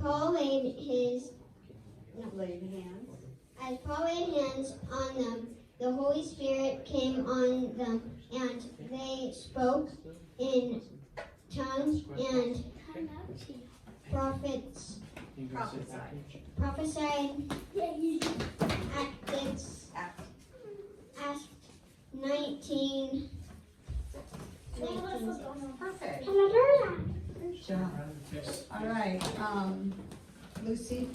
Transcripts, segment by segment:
Paul laid hands on them, the Holy Spirit came on them, and they spoke in tongues and prophesied. Acts 19. Perfect. Good job. All right. Lucy,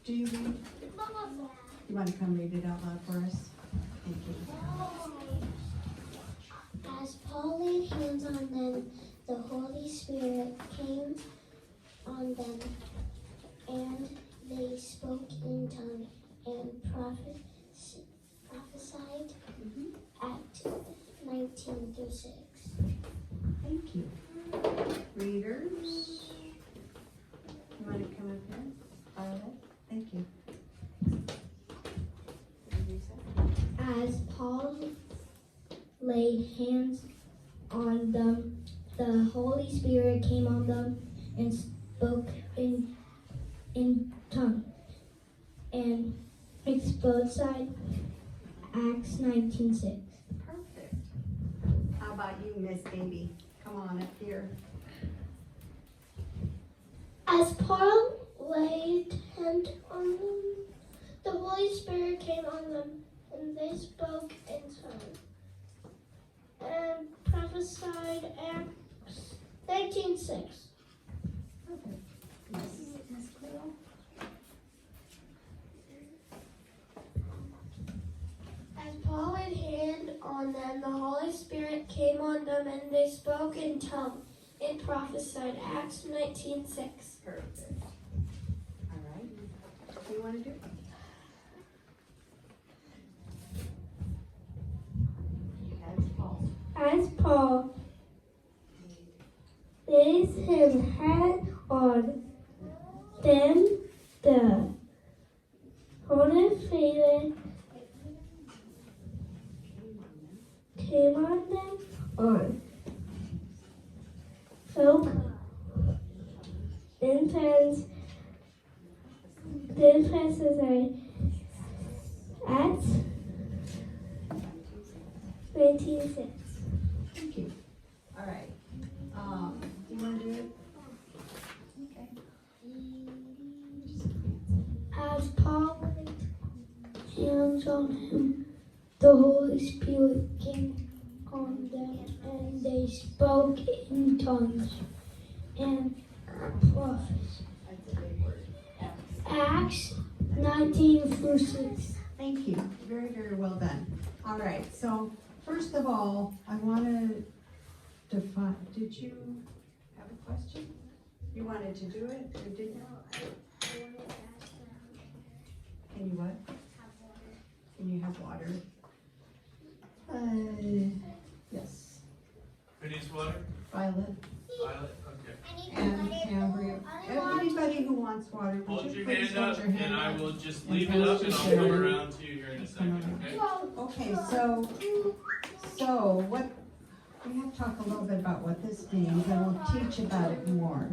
do you read? You want to come read it out loud for us? Thank you. As Paul laid hands on them, the Holy Spirit came on them, and they spoke in tongues and prophesied. Act 19:6. Thank you. Readers, you want to come up here? Violet, thank you. As Paul laid hands on them, the Holy Spirit came on them and spoke in tongues and prophesied. Acts 19:6. Perfect. How about you, Miss Baby? Come on up here. As Paul laid hands on them, the Holy Spirit came on them, and they spoke in tongues and prophesied. Acts 19:6. Perfect. Miss Cleo? As Paul laid hand on them, the Holy Spirit came on them, and they spoke in tongues and prophesied. Acts 19:6. Perfect. All right. What do you want to do? As Paul laid his hand on them, the Holy Spirit came on them, on spoke in tongues, then prophesied. Acts 19:6. Thank you. All right. Do you want to do it? Okay. As Paul laid hands on him, the Holy Spirit came on them, and they spoke in tongues and prophets. That's a big word. Acts 19:6. Thank you. Very, very well done. All right. So, first of all, I want to define. Did you have a question? You wanted to do it, or did you? Can you what? Can you have water? Yes. Who needs water? Violet Violet? Okay. and Cambria. Anybody who wants water, would Hold you your please hand hold up your hand and I up? will just And leave it pass up to and I'll Sharon. come around to you here in a second, okay? Okay, so what, we have to talk a little bit about what this means, and we'll teach about it more.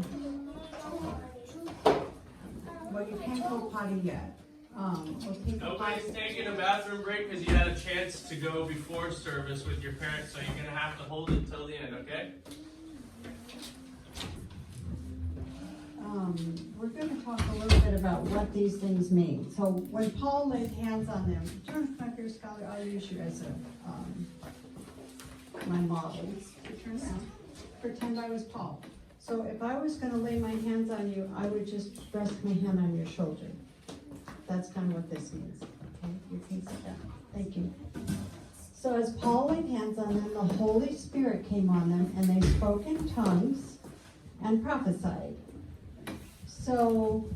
Well, you can't go potty yet. We'll take a Nobody's potty. taking a bathroom break because you had a chance to go before service with your parents, so you're gonna have to hold it until the end, okay? We're gonna talk a little bit about what these things mean. So when Paul laid hands on them, turn back here, Scholar, I'll use you as my model. Turn around. Pretend I was Paul. So if I was gonna lay my hands on you, I would just rest my hand on your shoulder. That's kind of what this means. Okay, you can sit down. Thank you. So as Paul laid hands on them, the Holy Spirit came on them, and they spoke in tongues and prophesied. So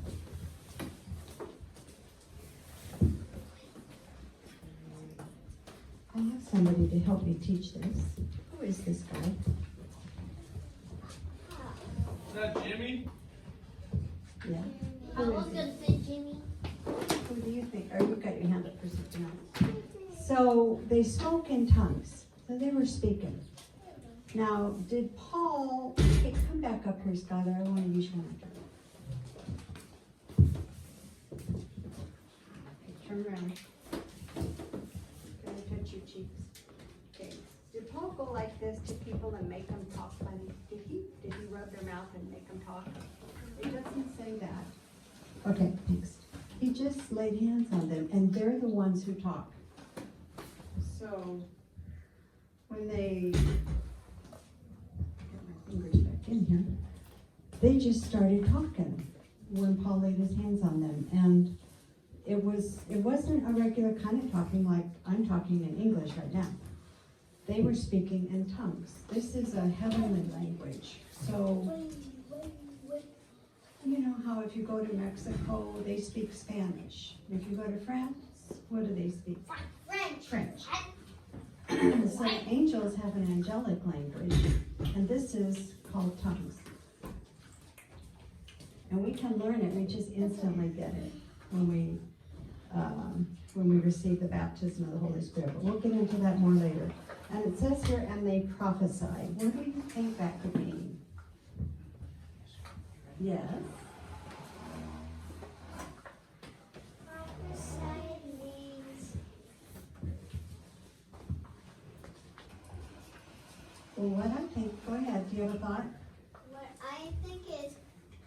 I have somebody to help me teach this. Who is this guy? Is that Jimmy? Yeah. I Who was is gonna it? say Jimmy. Who do you think? Oh, you got your hand up for something else. So they spoke in tongues. So they were speaking. Now, did Paul, hey, come back up here, Skylar. I want to use one. turn around. Can I touch your cheeks? Okay. Did Paul go like this to people and make them talk funny? Did he? Did he rub their mouth and make them talk? It doesn't say that. Okay, thanks. He just laid hands on them, and they're the ones who talk. So, when they, get my fingers back in here, they just started talking when Paul laid his hands on them, and it wasn't a regular kind of talking like I'm talking in English right now. They were speaking in tongues. This is a heavenly language. So, you know how if you go to Mexico, they speak Spanish. If you go to France, what do they speak? French. So angels have an angelic language, and this is called tongues. And we can learn it, we just instantly get it when we receive the baptism of the Holy Spirit. But we'll get into that more later. And it says here, and they prophesied. What do you think that could mean? Yes. Prophesy means Well, what I think, go ahead, do you have a thought? what I think is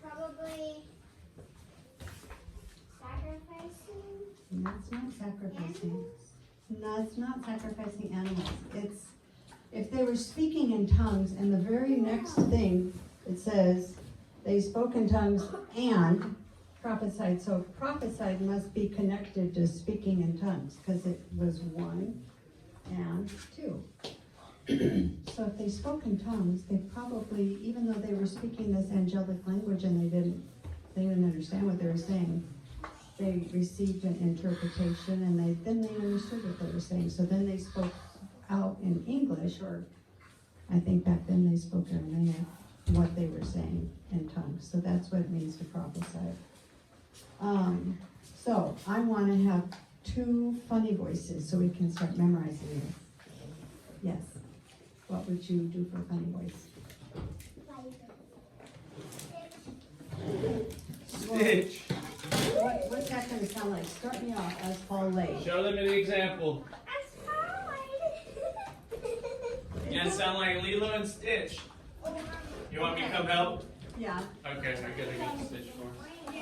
probably sacrificing That's not sacrificing. animals. No, it's not sacrificing animals. It's, if they were speaking in tongues, and the very next thing, it says, they spoke in tongues and prophesied. So prophesied must be connected to speaking in tongues, because it was 1 and 2. So if they spoke in tongues, they probably, even though they were speaking this angelic language and they didn't understand what they were saying, they received an interpretation, and then they understood what they were saying. So then they spoke out in English, or I think back then they spoke Aramaic, what they were saying in tongues. So that's what it means to prophesy. So I want to have 2 funny voices so we can start memorizing this. Yes. What would you do for a funny voice? Stitch. What's that going to sound like? Start me off as Paul lay. Show them an example. You gotta sound like Lilo and Stitch. You want me to come help? Yeah. Okay, I gotta get Stitch for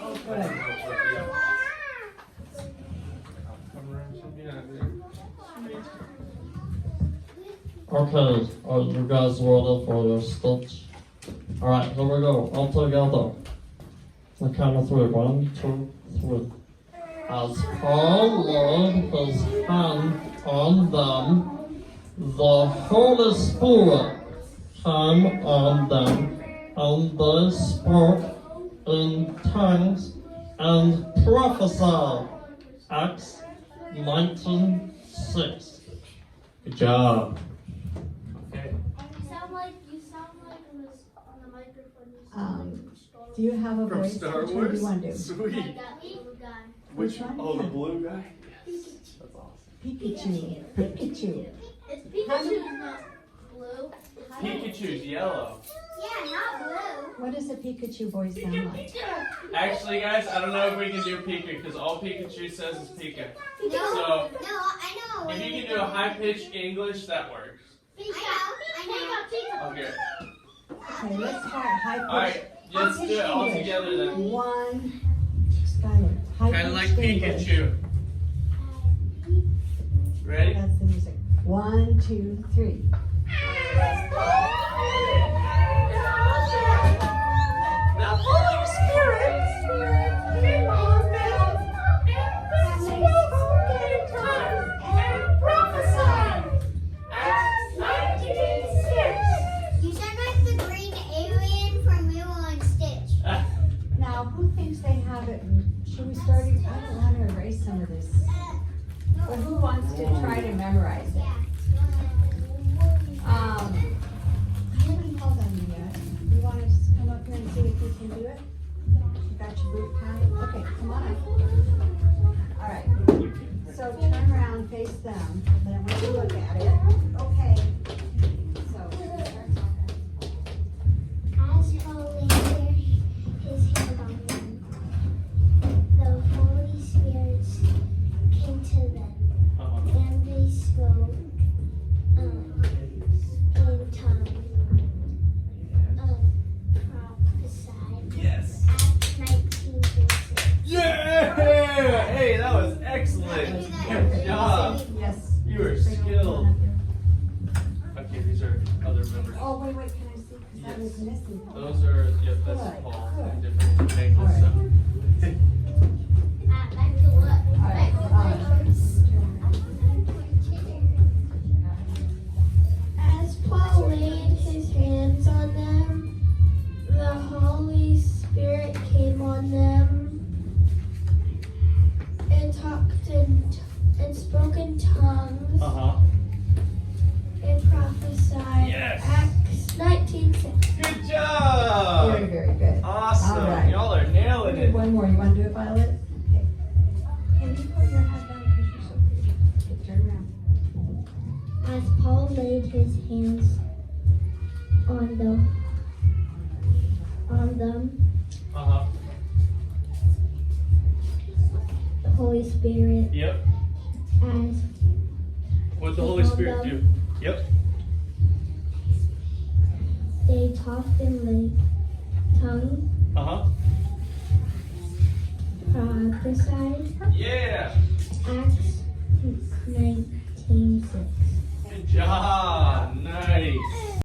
Oh, good. Okay, are you guys ready for your Stitch? Alright, here we go, all together. The count of 3, 1, 2, 3. As Paul laid his hand on them, the Holy Spirit came on them, and they spoke in tongues and prophesied. Acts 19:6. Good job. Okay. You sound like it was on the microphone. Do you have a From voice? Star Which one do Wars? you want to do? Sweet. Little guy. Which one? Oh, the Yeah. blue guy? That's awesome. Pikachu. Pikachu. It's Pikachu's not blue. Pikachu's yellow. Yeah, not blue. What does a Pikachu voice sound like? Actually, guys, I don't know if we can do Pika because all Pikachu says is Pika. No, So, I know. if you can do a high-pitched English, that works. I know. Okay. Okay, let's start high pitch. Alright, let's do it all English. together then. 1, Skylar. High Kind of like pitched English. Pikachu. Ready? That's the music. 1, 2, 3. The Holy Spirit came on them, and they spoke in tongues and prophesied. Acts 19:6. You sound like the green alien from Lilo and Stitch. Now, who thinks they have it? Should we start? I don't want to erase some of this. But who wants to try to memorize it? I haven't called on you yet. You want to come up here and see if you can do it? You got your boot tied? Okay, come on up. All right. So turn around, face them, and I want you to look at it. Okay. So, start talking. As Paul laid his hand on them, the Holy Spirit was missing. Those are, yep, that's Good, Paul good. in different angles. All right. So. Back to what? right, As Paul laid his hands on them, the Holy Spirit came on them and talked and spoke in tongues and prophesied. Yes. Acts 19:6. Good job! Very, very good. Awesome. All right. Y'all are nailing Do it. one more. You want to do it, Violet? Okay. Can you put your head down because you're so pretty? Okay, turn around. As Paul laid his hands on them, the Holy Spirit, Yep. as What the Holy Spirit do? Yep. they talked in the tongue, prophesied. Yeah. Acts 19:6. Good job.